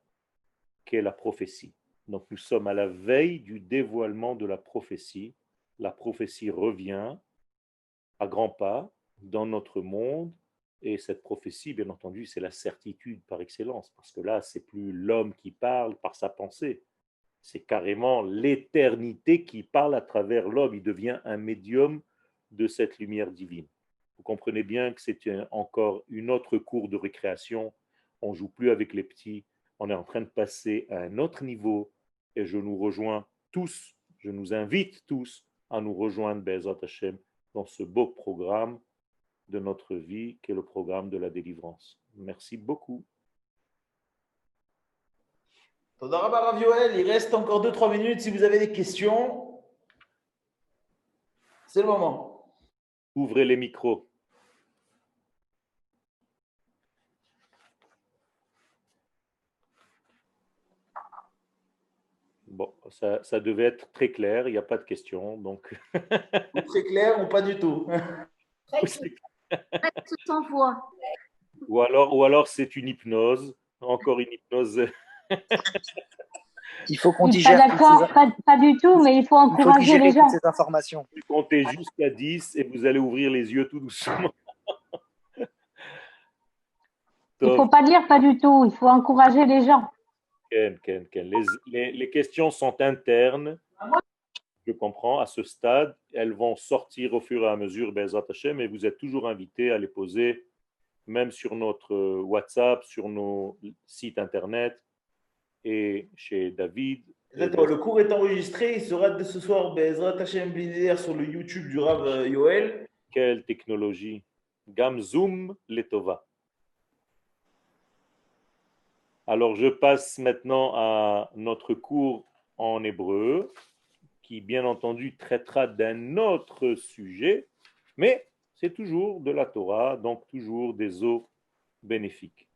qu'est la prophétie. Donc nous sommes à la veille du dévoilement de la prophétie. La prophétie revient à grands pas dans notre monde. Et cette prophétie, bien entendu, c'est la certitude par excellence, parce que là, c'est plus l'homme qui parle par sa pensée, c'est carrément l'éternité qui parle à travers l'homme. Il devient un médium de cette lumière divine. Vous comprenez bien que c'est encore une autre cour de récréation. On ne joue plus avec les petits. On est en train de passer à un autre niveau. Et je nous rejoins tous, je nous invite tous à nous rejoindre, Be'ezrat Hashem, dans ce beau programme de notre vie, qui est le programme de la délivrance. Merci beaucoup. Toda Rabba Rav Yoel, il reste encore 2-3 minutes si vous avez des questions. C'est le moment. Ouvrez les micros. Bon, ça devait être très clair, il n'y a pas de questions. Donc, Ou très clair ou pas du tout. Sans voix. ou alors c'est une hypnose, encore une hypnose. Il faut qu'on Je suis digère pas d'accord, pas du tout, mais il faut encourager les gens. toutes ces informations. Vous comptez jusqu'à 10 et vous allez ouvrir les yeux tout doucement. Il ne faut pas dire pas du tout, il faut encourager les gens. Ken. Les questions sont internes, je comprends, à ce stade. Elles vont sortir au fur et à mesure, Bezrat Hashem, et vous êtes toujours invités à les poser, même sur notre WhatsApp, sur nos sites internet et chez David. Exactement. Le cours est enregistré. Il sera dès ce soir Bezrat Hashem Blider sur le YouTube du Rav Yoel. Quelle technologie! Gam Zoom Letova. Alors, je passe maintenant à notre cours en hébreu, qui, bien entendu, traitera d'un autre sujet, mais c'est toujours de la Torah, donc toujours des eaux bénéfiques.